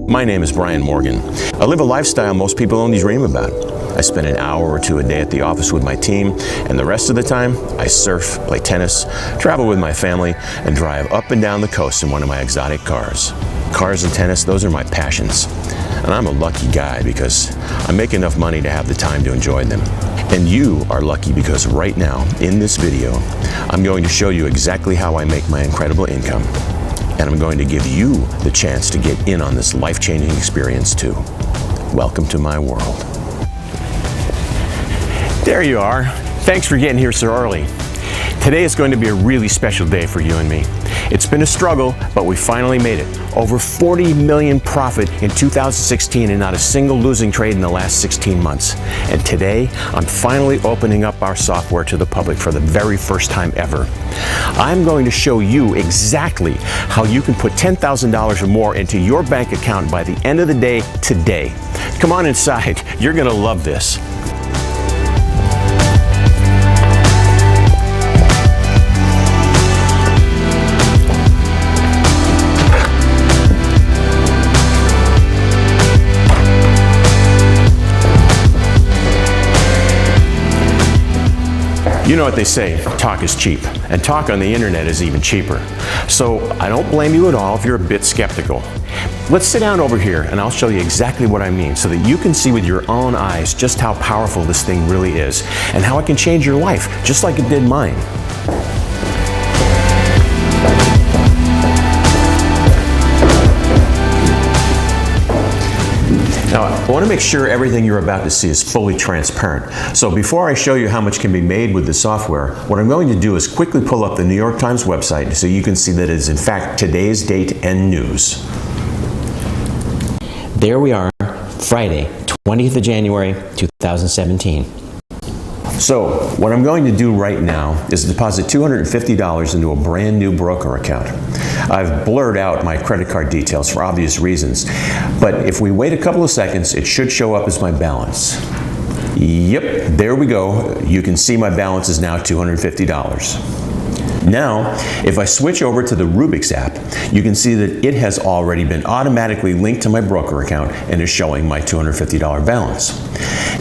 My name is Brian Morgan. I live a lifestyle most people only dream about. I spend an hour or two a day at the office with my team, and the rest of the time, I surf, play tennis, travel with my family, and drive up and down the coast in one of my exotic cars. Cars and tennis, those are my passions. And I'm a lucky guy because I make enough money to have the time to enjoy them. And you are lucky because right now, in this video, I'm going to show you exactly how I make my incredible income. And I'm going to give you the chance to get in on this life-changing experience too. Welcome to my world. There you are. Thanks for getting here so early. Today is going to be a really special day for you and me. It's been a struggle, but we finally made it. Over 40 million profit in 2016 and not a single losing trade in the last 16 months. And today, I'm finally opening up our software to the public for the very first time ever. I'm going to show you exactly how you can put $10,000 or more into your bank account by the end of the day today. Come on inside. You're going to love this. You know what they say, talk is cheap, and talk on the internet is even cheaper. So I don't blame you at all if you're a bit skeptical. Let's sit down over here and I'll show you exactly what I mean so that you can see with your own eyes just how powerful this thing really is and how it can change your life, just like it did mine. Now, I want to make sure everything you're about to see is fully transparent. So before I show you how much can be made with the software, what I'm going to do is quickly pull up the New York Times website so you can see that it is in fact today's date and news. There we are, Friday, 20th of January, 2017. So what I'm going to do right now is deposit $250 into a brand new broker account. I've blurred out my credit card details for obvious reasons, but if we wait a couple of seconds, it should show up as my balance. Yep, there we go. You can see my balance is now $250. Now, if I switch over to the Rubik's app, you can see that it has already been automatically linked to my broker account and is showing my $250 balance.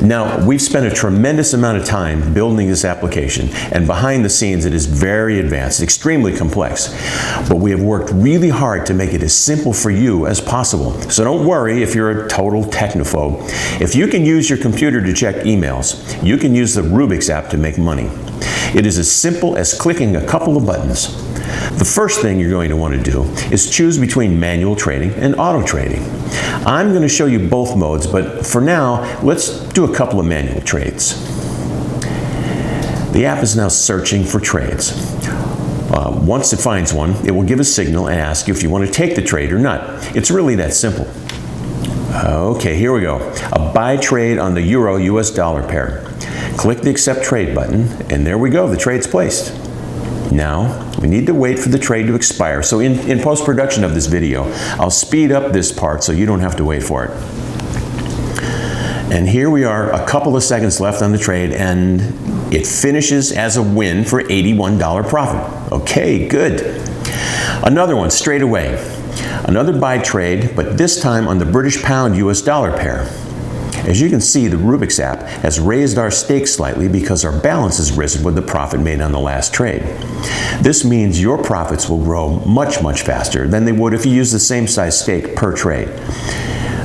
Now, we've spent a tremendous amount of time building this application, and behind the scenes it is very advanced, extremely complex. But we have worked really hard to make it as simple for you as possible. So don't worry if you're a total technophobe. If you can use your computer to check emails, you can use the Rubik's app to make money. It is as simple as clicking a couple of buttons. The first thing you're going to want to do is choose between manual trading and auto trading. I'm going to show you both modes, but for now, let's do a couple of manual trades. The app is now searching for trades. Once it finds one, it will give a signal and ask you if you want to take the trade or not. It's really that simple. Okay, here we go. A buy trade on the Euro-US dollar pair. Click the Accept Trade button, and there we go, the trade's placed. Now, we need to wait for the trade to expire. So in post-production of this video, I'll speed up this part so you don't have to wait for it. And here we are, a couple of seconds left on the trade, and it finishes as a win for $81 profit. Okay, good. Another one straight away. Another buy trade, but this time on the British pound US dollar pair. As you can see, the Rubik's app has raised our stake slightly because our balance has risen with the profit made on the last trade. This means your profits will grow much, much faster than they would if you used the same size stake per trade.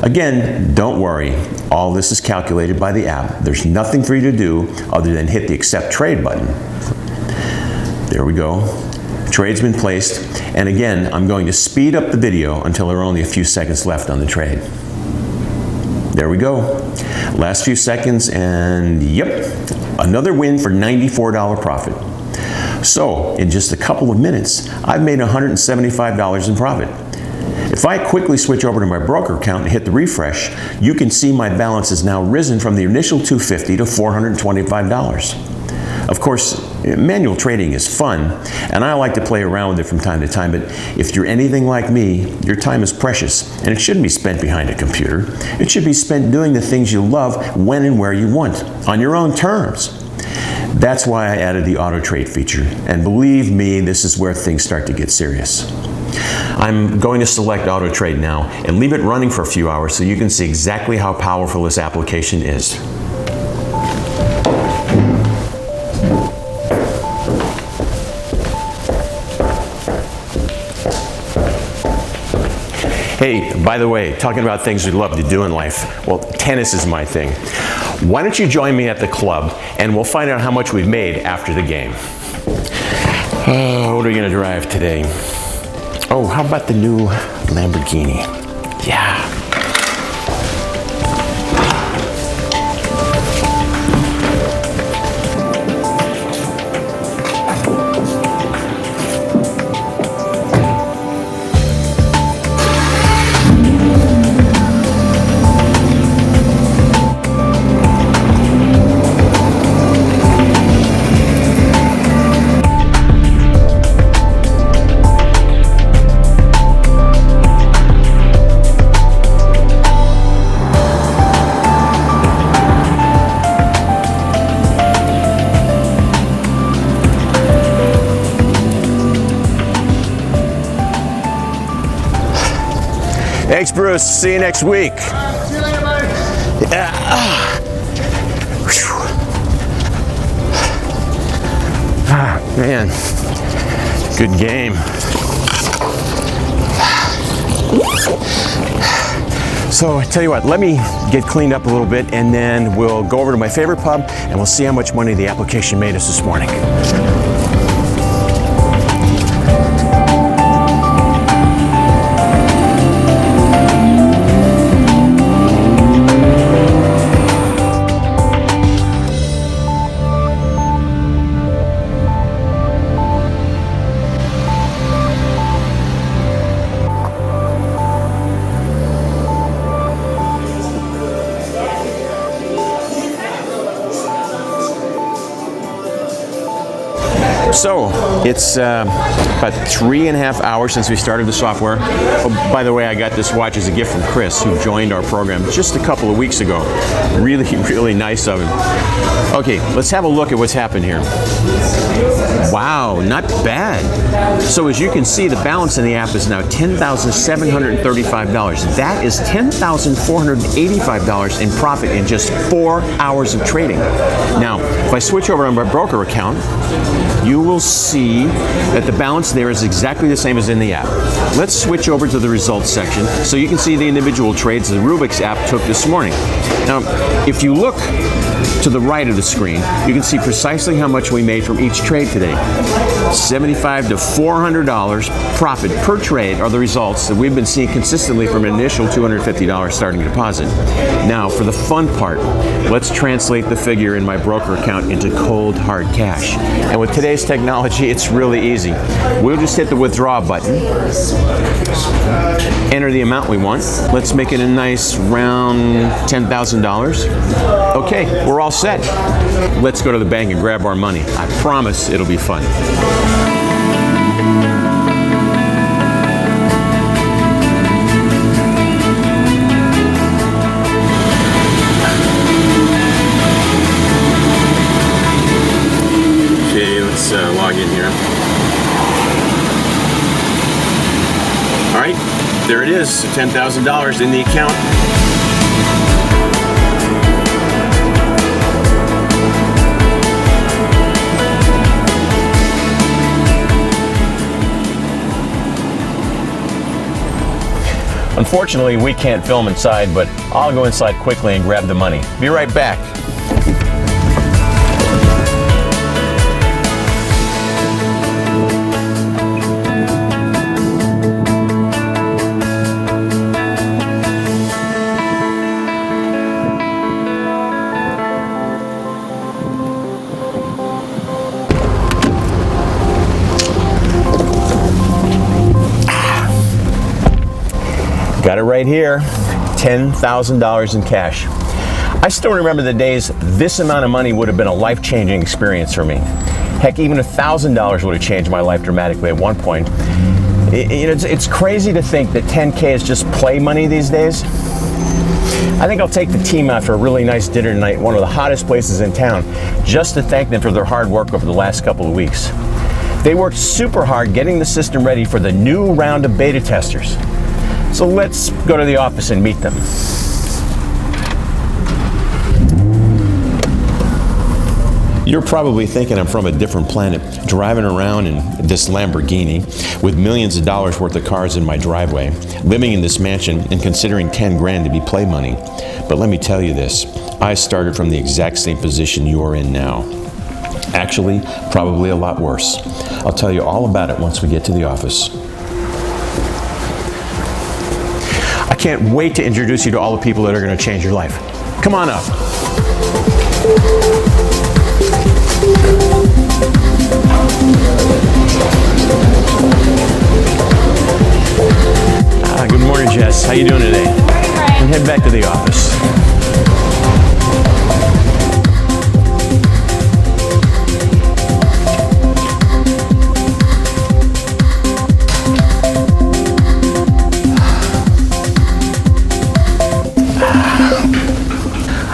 Again, don't worry, all this is calculated by the app. There's nothing for you to do other than hit the Accept Trade button. There we go. Trade's been placed, and again, I'm going to speed up the video until there are only a few seconds left on the trade. There we go. Last few seconds, and yep, another win for $94 profit. So, in just a couple of minutes, I've made $175 in profit. If I quickly switch over to my broker account and hit the refresh, you can see my balance has now risen from the initial $250 to $425. Of course, manual trading is fun, and I like to play around with it from time to time, but if you're anything like me, your time is precious, and it shouldn't be spent behind a computer. It should be spent doing the things you love when and where you want, on your own terms. That's why I added the auto trade feature, and believe me, this is where things start to get serious. I'm going to select Auto Trade now and leave it running for a few hours so you can see exactly how powerful this application is. Hey, by the way, talking about things we love to do in life, well, tennis is my thing. Why don't you join me at the club and we'll find out how much we've made after the game. What are we gonna drive today? Oh, how about the new Lamborghini? Yeah. Thanks, Bruce. See you next week. See you later, buddy. Yeah. Man, good game. So I tell you what, let me get cleaned up a little bit and then we'll go over to my favorite pub and we'll see how much money the application made us this morning. So it's about 3.5 hours since we started the software. Oh, by the way, I got this watch as a gift from Chris, who joined our program just a couple of weeks ago. Really, really nice of him. Okay, let's have a look at what's happened here. Wow, not bad. So as you can see, the balance in the app is now $10,735. That is $10,485 in profit in just 4 hours of trading. Now, if I switch over on my broker account, you will see that the balance there is exactly the same as in the app. Let's switch over to the results section so you can see the individual trades the Rubik's app took this morning. Now, if you look to the right of the screen, you can see precisely how much we made from each trade today. $75 to $400 profit per trade are the results that we've been seeing consistently from an initial $250 starting deposit. Now, for the fun part, let's translate the figure in my broker account into cold, hard cash. And with today's technology, it's really easy. We'll just hit the withdraw button, enter the amount we want. Let's make it a nice round $10,000. Okay, we're all set. Let's go to the bank and grab our money. I promise it'll be fun. Okay, let's log in here. All right, there it is, $10,000 in the account. Unfortunately, we can't film inside, but I'll go inside quickly and grab the money. Be right back. Got it right here, $10,000 in cash. I still remember the days this amount of money would have been a life-changing experience for me. Heck, even $1,000 would have changed my life dramatically at one point. It's crazy to think that 10K is just play money these days. I think I'll take the team out for a really nice dinner tonight, one of the hottest places in town, just to thank them for their hard work over the last couple of weeks. They worked super hard getting the system ready for the new round of beta testers. So let's go to the office and meet them. You're probably thinking I'm from a different planet, driving around in this Lamborghini with millions of dollars worth of cars in my driveway, living in this mansion and considering 10 grand to be play money. But let me tell you this, I started from the exact same position you are in now. Actually, probably a lot worse. I'll tell you all about it once we get to the office. I can't wait to introduce you to all the people that are going to change your life. Come on up. Good morning, Jess. How you doing today? Good morning, Brian. And head back to the office.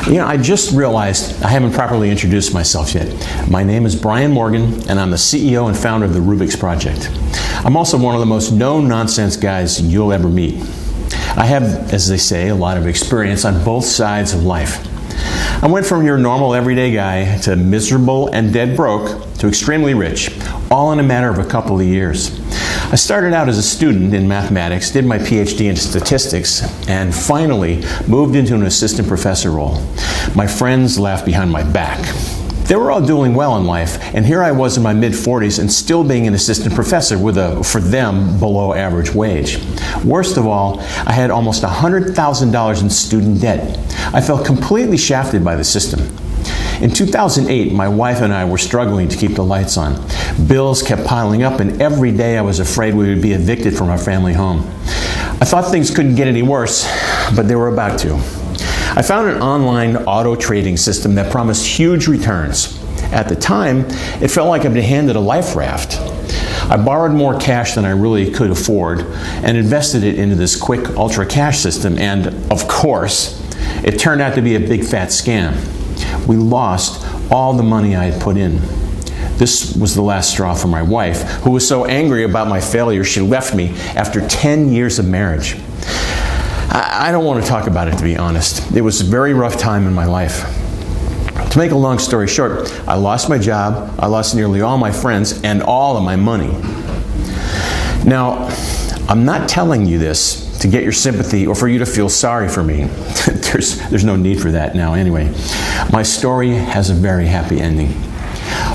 You know, I just realized I haven't properly introduced myself yet. My name is Brian Morgan, and I'm the CEO and founder of the Rubik's Project. I'm also one of the most no-nonsense guys you'll ever meet. I have, as they say, a lot of experience on both sides of life. I went from your normal everyday guy to miserable and dead broke to extremely rich, all in a matter of a couple of years. I started out as a student in mathematics, did my PhD in statistics, and finally moved into an assistant professor role. My friends laughed behind my back. They were all doing well in life, and here I was in my mid-40s and still being an assistant professor with a, for them, below average wage. Worst of all, I had almost $100,000 in student debt. I felt completely shafted by the system. In 2008, my wife and I were struggling to keep the lights on. Bills kept piling up, and every day I was afraid we would be evicted from our family home. I thought things couldn't get any worse, but they were about to. I found an online auto trading system that promised huge returns. At the time, it felt like I'd been handed a life raft. I borrowed more cash than I really could afford and invested it into this quick ultra cash system, and of course, it turned out to be a big fat scam. We lost all the money I had put in. This was the last straw for my wife, who was so angry about my failure she left me after 10 years of marriage. I don't want to talk about it, to be honest. It was a very rough time in my life. To make a long story short, I lost my job, I lost nearly all my friends, and all of my money. Now, I'm not telling you this to get your sympathy or for you to feel sorry for me. There's no need for that now anyway. My story has a very happy ending.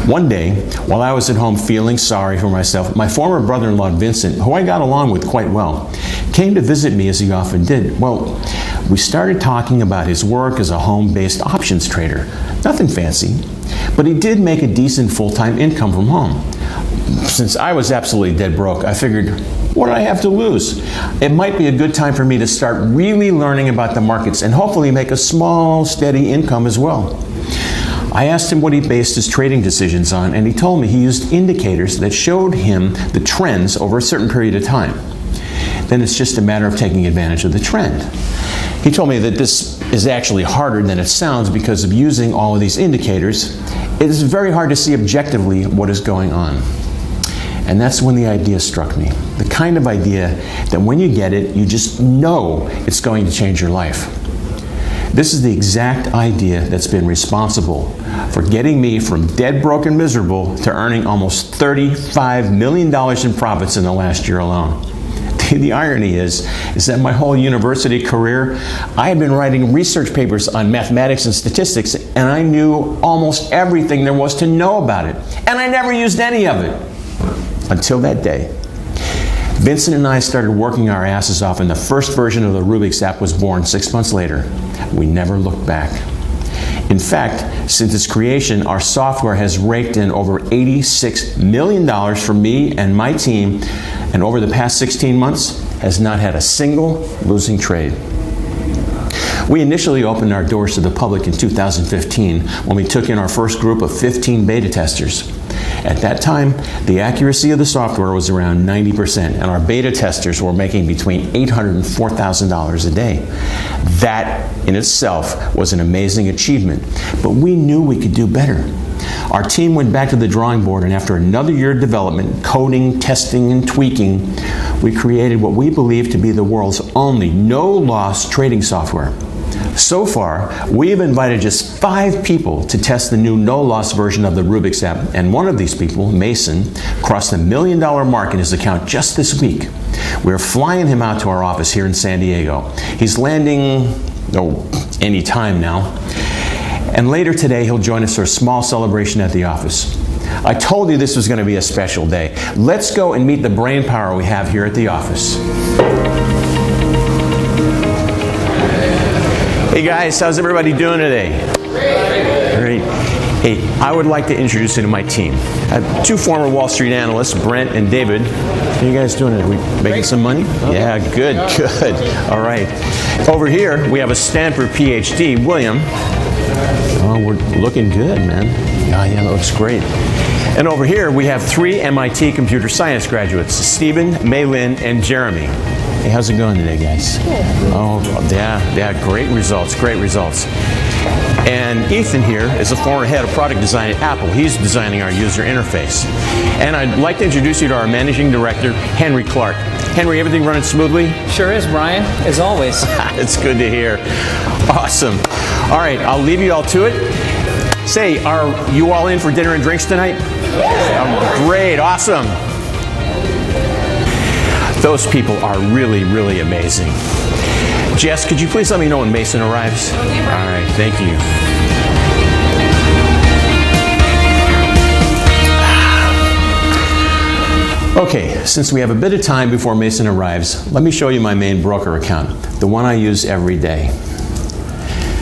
One day, while I was at home feeling sorry for myself, my former brother-in-law Vincent, who I got along with quite well, came to visit me as he often did. Well, we started talking about his work as a home-based options trader. Nothing fancy, but he did make a decent full-time income from home. Since I was absolutely dead broke, I figured, what did I have to lose? It might be a good time for me to start really learning about the markets and hopefully make a small, steady income as well. I asked him what he based his trading decisions on, and he told me he used indicators that showed him the trends over a certain period of time. Then it's just a matter of taking advantage of the trend. He told me that this is actually harder than it sounds because of using all of these indicators. It is very hard to see objectively what is going on. And that's when the idea struck me. The kind of idea that when you get it, you just know it's going to change your life. This is the exact idea that's been responsible for getting me from dead broke and miserable to earning almost $35 million in profits in the last year alone. The irony is that my whole university career, I had been writing research papers on mathematics and statistics, and I knew almost everything there was to know about it. And I never used any of it. Until that day. Vincent and I started working our asses off, and the first version of the Rubik's app was born 6 months later. We never looked back. In fact, since its creation, our software has raked in over $86 million for me and my team, and over the past 16 months has not had a single losing trade. We initially opened our doors to the public in 2015 when we took in our first group of 15 beta testers. At that time, the accuracy of the software was around 90%, and our beta testers were making between $800,000 and $4,000 a day. That in itself was an amazing achievement, but we knew we could do better. Our team went back to the drawing board, and after another year of development, coding, testing, and tweaking, we created what we believe to be the world's only no-loss trading software. So far, we have invited just 5 people to test the new no-loss version of the Rubik's app, and one of these people, Mason, crossed the $1 million mark in his account just this week. We're flying him out to our office here in San Diego. He's landing, any time now. And later today, he'll join us for a small celebration at the office. I told you this was going to be a special day. Let's go and meet the brain power we have here at the office. Hey guys, how's everybody doing today? Great. Hey, I would like to introduce you to my team. I have 2 former Wall Street analysts, Brent and David. How are you guys doing? Are we making some money? Yeah, good. All right. Over here, we have a Stanford PhD, William. Oh, we're looking good, man. Yeah, that looks great. And over here, we have 3 MIT computer science graduates, Stephen, Maylin, and Jeremy. Hey, how's it going today, guys? Good. Oh, yeah, great results. And Ethan here is a former head of product design at Apple. He's designing our user interface. And I'd like to introduce you to our managing director, Henry Clark. Henry, everything running smoothly? Sure is, Brian, as always. It's good to hear. Awesome. All right, I'll leave you all to it. Say, are you all in for dinner and drinks tonight? Great, awesome. Those people are really, really amazing. Jess, could you please let me know when Mason arrives? Okay, all right, thank you. Okay, since we have a bit of time before Mason arrives, let me show you my main broker account, the one I use every day.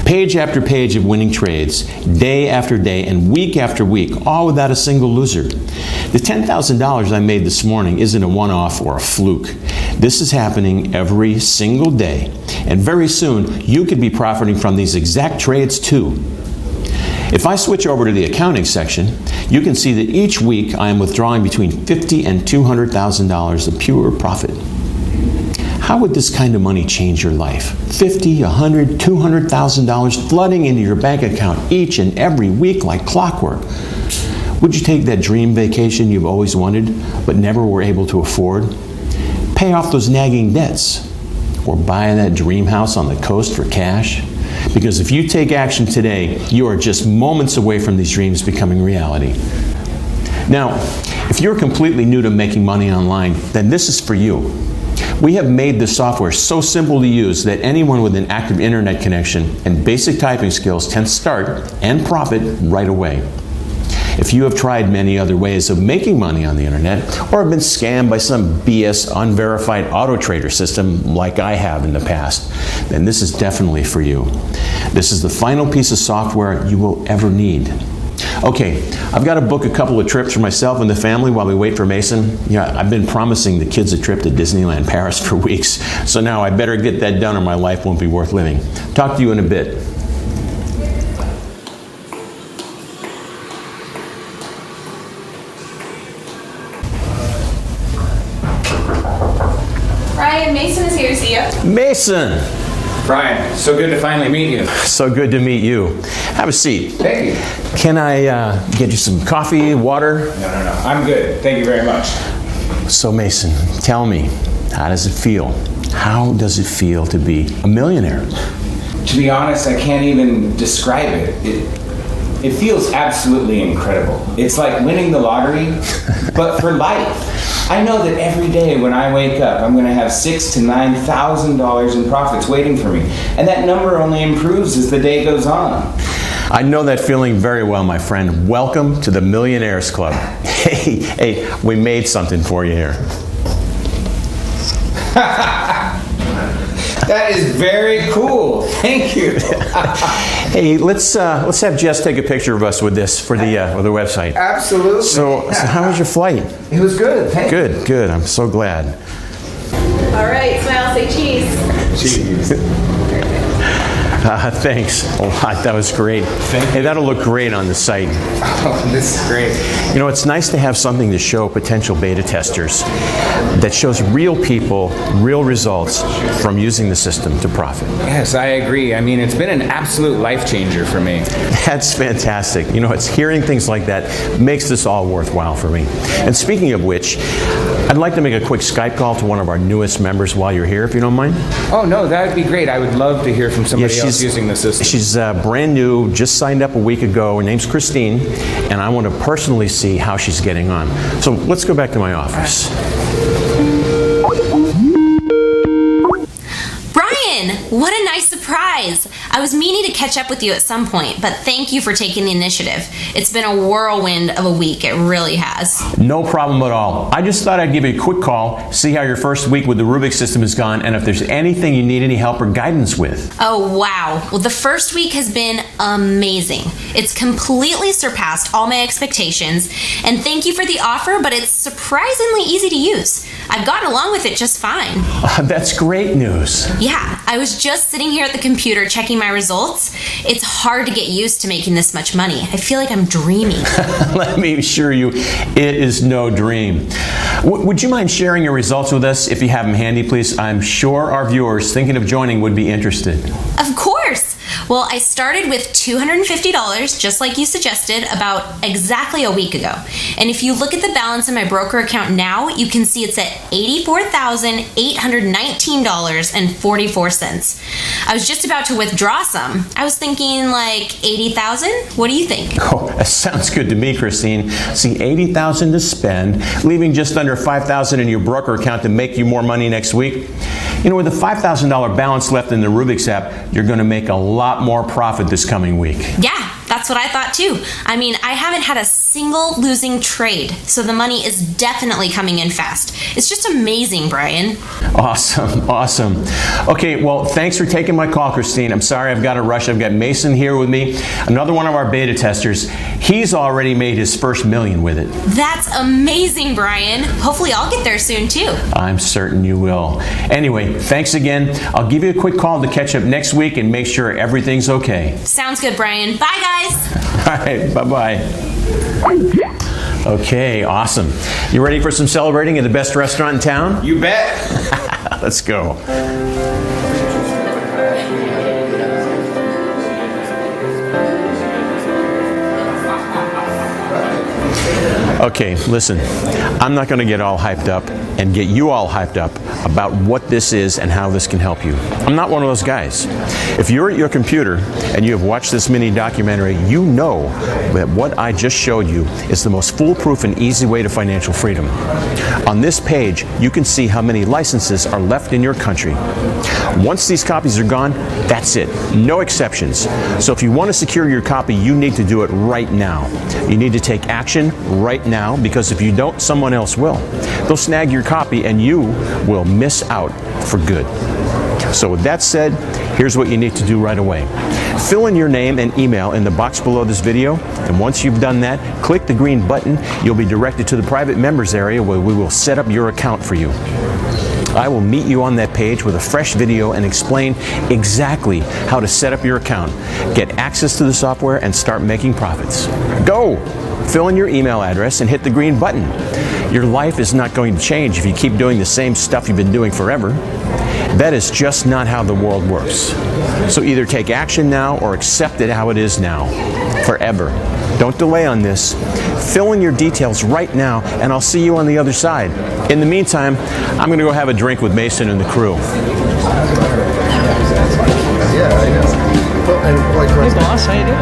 Page after page of winning trades, day after day and week after week, all without a single loser. The $10,000 I made this morning isn't a one-off or a fluke. This is happening every single day, and very soon you could be profiting from these exact trades too. If I switch over to the accounting section, you can see that each week I am withdrawing between $50,000 and $200,000 of pure profit. How would this kind of money change your life? $50,000, $100,000, $200,000 flooding into your bank account each and every week like clockwork. Would you take that dream vacation you've always wanted but never were able to afford? Pay off those nagging debts? Or buy that dream house on the coast for cash? Because if you take action today, you are just moments away from these dreams becoming reality. Now, if you're completely new to making money online, then this is for you. We have made this software so simple to use that anyone with an active internet connection and basic typing skills can start and profit right away. If you have tried many other ways of making money on the internet or have been scammed by some BS unverified auto trader system like I have in the past, then this is definitely for you. This is the final piece of software you will ever need. Okay, I've got to book a couple of trips for myself and the family while we wait for Mason. Yeah, I've been promising the kids a trip to Disneyland Paris for weeks, so now I better get that done or my life won't be worth living. Talk to you in a bit. Brian, Mason is here to see you. Mason! Brian, so good to finally meet you. So good to meet you. Have a seat. Thank you. Can I get you some coffee, water? No. I'm good. Thank you very much. So Mason, tell me, how does it feel? How does it feel to be a millionaire? To be honest, I can't even describe it. It feels absolutely incredible. It's like winning the lottery, but for life. I know that every day when I wake up, I'm going to have $6,000 to $9,000 in profits waiting for me. And that number only improves as the day goes on. I know that feeling very well, my friend. Welcome to the Millionaires Club. Hey, we made something for you here. That is very cool. Thank you. Hey, let's have Jess take a picture of us with this for the website. Absolutely. So how was your flight? It was good. Thank you. Good. I'm so glad. All right, smile, say cheese. Cheese. Perfect. Thanks a lot. That was great. Hey, that'll look great on the site. Oh, this is great. You know, it's nice to have something to show potential beta testers that shows real people, real results from using the system to profit. Yes, I agree. I mean, it's been an absolute life changer for me. That's fantastic. You know, it's hearing things like that makes this all worthwhile for me. And speaking of which, I'd like to make a quick Skype call to one of our newest members while you're here, if you don't mind. Oh, no, that would be great. I would love to hear from somebody else using the system. She's brand new, just signed up a week ago. Her name's Christine, and I want to personally see how she's getting on. So let's go back to my office. Brian, what a nice surprise. I was meaning to catch up with you at some point, but thank you for taking the initiative. It's been a whirlwind of a week, it really has. No problem at all. I just thought I'd give you a quick call, see how your first week with the Rubik system has gone, and if there's anything you need any help or guidance with. Oh, wow. Well, the first week has been amazing. It's completely surpassed all my expectations, and thank you for the offer, but it's surprisingly easy to use. I've gotten along with it just fine. That's great news. Yeah, I was just sitting here at the computer checking my results. It's hard to get used to making this much money. I feel like I'm dreaming. Let me assure you, it is no dream. Would you mind sharing your results with us if you have them handy, please? I'm sure our viewers thinking of joining would be interested. Of course. Well, I started with $250, just like you suggested, about exactly a week ago. And if you look at the balance in my broker account now, you can see it's at $84,819.44. I was just about to withdraw some. I was thinking like 80,000. What do you think? Oh, that sounds good to me, Christine. See, 80,000 to spend, leaving just under 5,000 in your broker account to make you more money next week. You know, with a $5,000 balance left in the Rubik's app, you're going to make a lot more profit this coming week. Yeah, that's what I thought too. I mean, I haven't had a single losing trade, so the money is definitely coming in fast. It's just amazing, Brian. Awesome, awesome. Okay, well, thanks for taking my call, Christine. I'm sorry I've got to rush. I've got Mason here with me, another one of our beta testers. He's already made his first million with it. That's amazing, Brian. Hopefully I'll get there soon too. I'm certain you will. Anyway, thanks again. I'll give you a quick call to catch up next week and make sure everything's okay. Sounds good, Brian. Bye, guys. All right, bye-bye. Okay, awesome. You ready for some celebrating at the best restaurant in town? You bet. Let's go. Okay, listen, I'm not going to get all hyped up and get you all hyped up about what this is and how this can help you. I'm not one of those guys. If you're at your computer and you have watched this mini documentary, you know that what I just showed you is the most foolproof and easy way to financial freedom. On this page, you can see how many licenses are left in your country. Once these copies are gone, that's it. No exceptions. So if you want to secure your copy, you need to do it right now. You need to take action right now, because if you don't, someone else will. They'll snag your copy and you will miss out for good. So with that said, here's what you need to do right away. Fill in your name and email in the box below this video, and once you've done that, click the green button. You'll be directed to the private members area where we will set up your account for you. I will meet you on that page with a fresh video and explain exactly how to set up your account, get access to the software, and start making profits. Go! Fill in your email address and hit the green button. Your life is not going to change if you keep doing the same stuff you've been doing forever. That is just not how the world works. So either take action now or accept it how it is now, forever. Don't delay on this. Fill in your details right now, and I'll see you on the other side. In the meantime, I'm going to go have a drink with Mason and the crew. Hey, boss, how you doing?